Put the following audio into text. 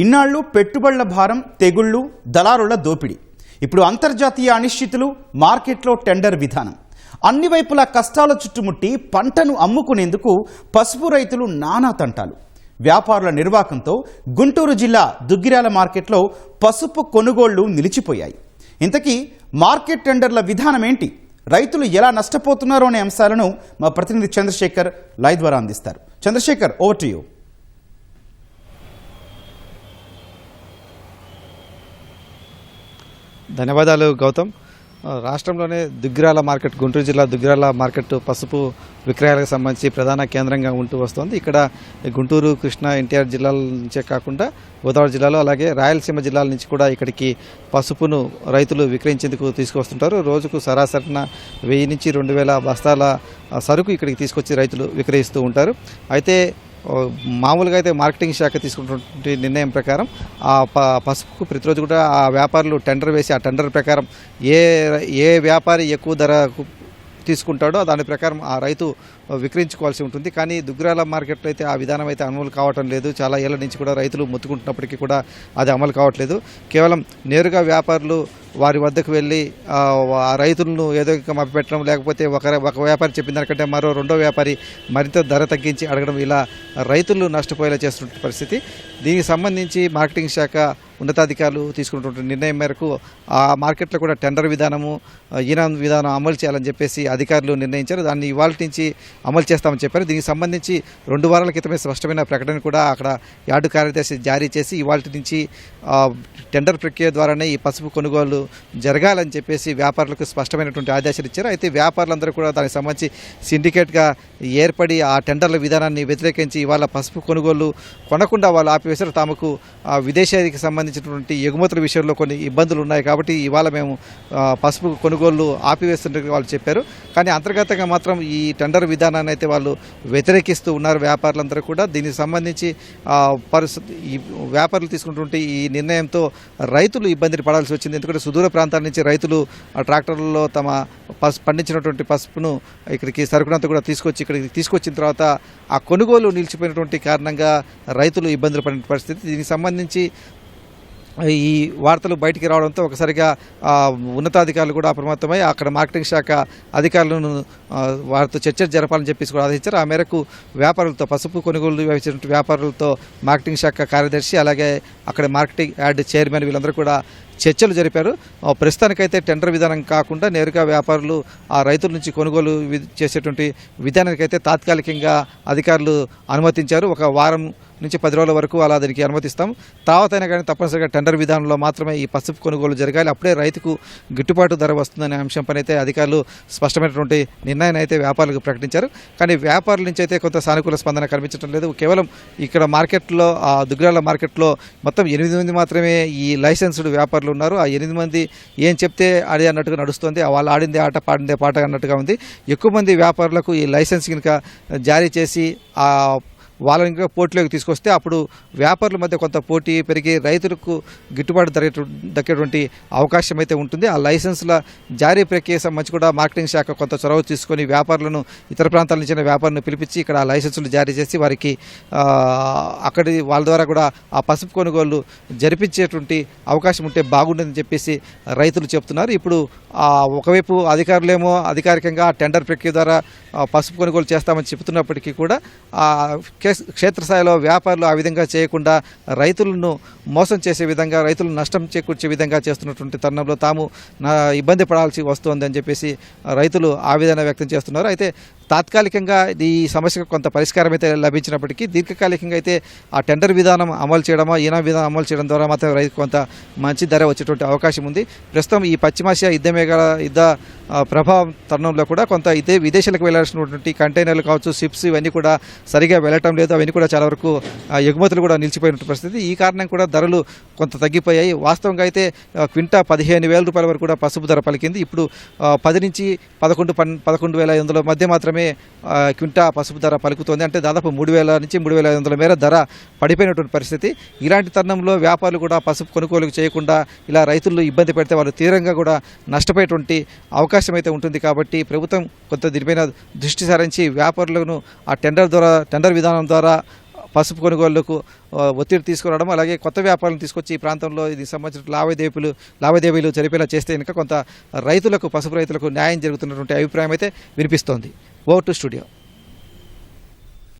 ఇన్నాళ్ళు పెట్టుబడుల భారం, తెగుళ్లు, దళారుల దోపిడీ. ఇప్పుడు అంతర్జాతీయ అనిశ్చితులు, మార్కెట్లో టెండర్ విధానం, అన్ని వైపులా కష్టాల చుట్టుముట్టి పంటను అమ్ముకునేందుకు పసుపు రైతులు నానా తంటాలు. వ్యాపారుల నిర్వాకంతో గుంటూరు జిల్లా దుగ్గిరాల మార్కెట్లో పసుపు కొనుగోళ్లు నిలిచిపోయాయి. ఇంతకీ మార్కెట్ టెండర్ల విధానం ఏంటి, రైతులు ఎలా నష్టపోతున్నారో అనే అంశాలను మా ప్రతినిధి చంద్రశేఖర్ లైవ్ ద్వారా అందిస్తారు. Chandrashekhar, over to you. ధన్యవాదాలు గౌతమ్. రాష్ట్రంలోనే దుగ్గిరాల మార్కెట్, గుంటూరు జిల్లా దుగ్గిరాల మార్కెట్ పసుపు విక్రయాలకు సంబంధించి ప్రధాన కేంద్రంగా ఉంటూ వస్తుంది. ఇక్కడ గుంటూరు, కృష్ణా, ఎన్టీఆర్ జిల్లాల నుంచే కాకుండా గోదావరి జిల్లాలో అలాగే రాయలసీమ జిల్లాల నుంచి కూడా ఇక్కడికి పసుపును రైతులు విక్రయించేందుకు తీసుకొస్తుంటారు. రోజుకు సరాసరిన 1000 నుంచి 2000 బస్తాల సరుకు ఇక్కడికి తీసుకొచ్చి రైతులు విక్రయిస్తూ ఉంటారు. అయితే మామూలుగా అయితే మార్కెటింగ్ శాఖ తీసుకున్నటువంటి నిర్ణయం ప్రకారం ఆ పసుపుకు ప్రతిరోజు కూడా ఆ వ్యాపారులు టెండర్ వేసి ఆ టెండర్ ప్రకారం ఏ వ్యాపారి ఎక్కువ ధరకు తీసుకుంటాడో దాని ప్రకారం ఆ రైతు విక్రయించుకోవాల్సి ఉంటుంది. కానీ దుగ్గిరాల మార్కెట్లో అయితే ఆ విధానం అయితే అమలు కావటం లేదు. చాలా ఏళ్ల నుంచి కూడా రైతులు మొత్తుకుంటున్నప్పటికీ కూడా అది అమలు కావట్లేదు. కేవలం నేరుగా వ్యాపారులు వారి వద్దకు వెళ్ళి ఆ రైతులను ఏదో మభ్యపెట్టడం, లేకపోతే ఒక వ్యాపారి చెప్పిన దానికంటే మరో రెండో వ్యాపారి మరింత ధర తగ్గించి అడగడం, ఇలా రైతులు నష్టపోయేలా చేస్తున్న పరిస్థితి. దీనికి సంబంధించి మార్కెటింగ్ శాఖ ఉన్నతాధికారులు తీసుకున్నటువంటి నిర్ణయం మేరకు ఆ మార్కెట్లో కూడా టెండర్ విధానము, ఈనాం విధానం అమలు చేయాలని చెప్పేసి అధికారులు నిర్ణయించారు. దాన్ని ఇవాళ నుంచి అమలు చేస్తామని చెప్పారు. దీనికి సంబంధించి 2 వారాల క్రితమే స్పష్టమైన ప్రకటన కూడా అక్కడ యార్డు కార్యదర్శి జారీ చేసి ఇవాళ నుంచి టెండర్ ప్రక్రియ ద్వారానే ఈ పసుపు కొనుగోలు జరగాలని చెప్పేసి వ్యాపారులకు స్పష్టమైనటువంటి ఆదేశాలు ఇచ్చారు. అయితే వ్యాపారులందరూ కూడా దానికి సంబంధించి సిండికేట్గా ఏర్పడి ఆ టెండర్ల విధానాన్ని వ్యతిరేకించి ఇవాళ పసుపు కొనుగోలు కొనకుండా వాళ్ళు ఆపివేశారు. తమకు విదేశానికి సంబంధించినటువంటి ఎగుమతుల విషయంలో కొన్ని ఇబ్బందులు ఉన్నాయి కాబట్టి ఇవాళ మేము పసుపు కొనుగోలు ఆపివేస్తున్నట్టు వాళ్ళు చెప్పారు. కానీ అంతర్గతంగా మాత్రం ఈ టెండర్ విధానాన్ని అయితే వాళ్ళు వ్యతిరేకిస్తూ ఉన్నారు వ్యాపారులందరూ కూడా. దీనికి సంబంధించి ఈ వ్యాపారులు తీసుకున్నటువంటి ఈ నిర్ణయంతో రైతులు ఇబ్బందిని పడాల్సి వచ్చింది. ఎందుకంటే సుదూర ప్రాంతాల నుంచి రైతులు ట్రాక్టర్లలో తమ పండించినటువంటి పసుపును ఇక్కడికి సరుకునంతా కూడా ఇక్కడికి తీసుకొచ్చిన తర్వాత ఆ కొనుగోలు నిలిచిపోయినటువంటి కారణంగా రైతులు ఇబ్బందులు పడిన పరిస్థితి. దీనికి సంబంధించి ఈ వార్తలు బయటికి రావడంతో ఒకసారిగా ఉన్నతాధికారులు కూడా అప్రమత్తమై అక్కడ మార్కెటింగ్ శాఖ అధికారులను వారితో చర్చలు జరపాలని చెప్పేసి కూడా ఆదేశించారు. ఆ మేరకు వ్యాపారులతో, పసుపు కొనుగోలు వ్యవహరించిన వ్యాపారులతో మార్కెటింగ్ శాఖ కార్యదర్శి అలాగే అక్కడ మార్కెటింగ్ యార్డ్ చైర్మన్ వీళ్ళందరూ కూడా చర్చలు జరిపారు. ప్రస్తుతానికైతే టెండర్ విధానం కాకుండా నేరుగా వ్యాపారులు ఆ రైతుల నుంచి కొనుగోలు చేసేటువంటి విధానానికైతే తాత్కాలికంగా అధికారులు అనుమతించారు. 1 వారం నుంచి 10 రోజుల వరకు అలా దానికి అనుమతిస్తాం. తర్వాతైనా కానీ తప్పనిసరిగా టెండర్ విధానంలో మాత్రమే ఈ పసుపు కొనుగోలు జరగాలి. అప్పుడే రైతుకు గిట్టుబాటు ధర వస్తుందనే అంశంపై అయితే అధికారులు స్పష్టమైనటువంటి నిర్ణయాన్ని అయితే వ్యాపారులకు ప్రకటించారు. కానీ వ్యాపారుల నుంచి అయితే కొంత సానుకూల స్పందన కనిపించడం లేదు. కేవలం ఇక్కడ మార్కెట్లో, ఆ దుగ్గిరాల మార్కెట్లో మొత్తం 8 మంది మాత్రమే ఈ లైసెన్స్డ్ వ్యాపారులు ఉన్నారు. ఆ 8 మంది ఏం చెప్తే అది అన్నట్టుగా నడుస్తుంది. వాళ్ళు ఆడిందే ఆట, పాడిందే పాట అన్నట్టుగా ఉంది. ఎక్కువ మంది వ్యాపారులకు ఈ లైసెన్స్ కనుక జారీ చేసి వాళ్ళని ఇంకా పోటీలోకి తీసుకొస్తే అప్పుడు వ్యాపారుల మధ్య కొంత పోటీ పెరిగి రైతులకు గిట్టుబాటు దక్కేటువంటి అవకాశం అయితే ఉంటుంది. ఆ లైసెన్సుల జారీ ప్రక్రియ సంబంధించి కూడా మార్కెటింగ్ శాఖ కొంత చొరవ తీసుకొని వ్యాపారులను, ఇతర ప్రాంతాల నుంచి వ్యాపారులను పిలిపించి ఇక్కడ ఆ లైసెన్సులు జారీ చేసి వారికి అక్కడి వాళ్ళ ద్వారా కూడా ఆ పసుపు కొనుగోలు జరిపించేటువంటి అవకాశం ఉంటే బాగుంటుందని చెప్పేసి రైతులు చెప్తున్నారు. ఇప్పుడు ఒకవైపు అధికారులేమో అధికారికంగా టెండర్ ప్రక్రియ ద్వారా పసుపు కొనుగోలు చేస్తామని చెబుతున్నప్పటికీ కూడా క్షేత్రస్థాయిలో వ్యాపారులు ఆ విధంగా చేయకుండా రైతులను మోసం చేసే విధంగా, రైతులను నష్టం చేకూర్చే విధంగా చేస్తున్నటువంటి తరుణంలో తాము ఇబ్బంది పడాల్సి వస్తుంది అని చెప్పేసి రైతులు ఆవేదన వ్యక్తం చేస్తున్నారు. అయితే తాత్కాలికంగా ఈ సమస్యకు కొంత పరిష్కారం అయితే లభించినప్పటికీ దీర్ఘకాలికంగా అయితే ఆ టెండర్ విధానం అమలు చేయడమో, ఈనా విధానం అమలు చేయడం ద్వారా మాత్రం రైతు కొంత మంచి ధర వచ్చేటువంటి అవకాశం ఉంది. ప్రస్తుతం ఈ పశ్చిమాసియా యుద్ధ ప్రభావం తరుణంలో కూడా కొంత విదేశాలకు వెళ్లాల్సినటువంటి కంటైనర్లు కావచ్చు, షిప్స్ ఇవన్నీ కూడా సరిగా వెళ్ళటం లేదు. అవన్నీ కూడా చాలా వరకు ఎగుమతులు కూడా నిలిచిపోయిన పరిస్థితి. ఈ కారణం కూడా ధరలు కొంత తగ్గిపోయాయి. వాస్తవంగా అయితే క్వింటా 15,000 రూపాయల వరకు కూడా పసుపు ధర పలికింది. ఇప్పుడు 10 నుంచి 11,500 మధ్య మాత్రమే క్వింటా పసుపు ధర పలుకుతోంది. అంటే దాదాపు 3,000 నుంచి 3,500 మేర ధర పడిపోయినటువంటి పరిస్థితి. ఇలాంటి తరుణంలో వ్యాపారులు కూడా పసుపు కొనుగోలు చేయకుండా ఇలా రైతులు ఇబ్బంది పెడితే వాళ్ళు తీవ్రంగా కూడా నష్టపోయేటువంటి అవకాశం అయితే ఉంటుంది. కాబట్టి ప్రభుత్వం కొంత దీనిపైన దృష్టి సారించి వ్యాపారులను ఆ టెండర్ విధానం ద్వారా పసుపు కొనుగోళ్లకు ఒత్తిడి తీసుకురావడం, అలాగే కొత్త వ్యాపారాలను తీసుకొచ్చి ఈ ప్రాంతంలో ఇది సంబంధించిన లావాదేవీలు జరిపేలా చేస్తే కనుక కొంత రైతులకు, పసుపు రైతులకు న్యాయం జరుగుతున్నటువంటి అభిప్రాయం అయితే వినిపిస్తోంది. Over to studio.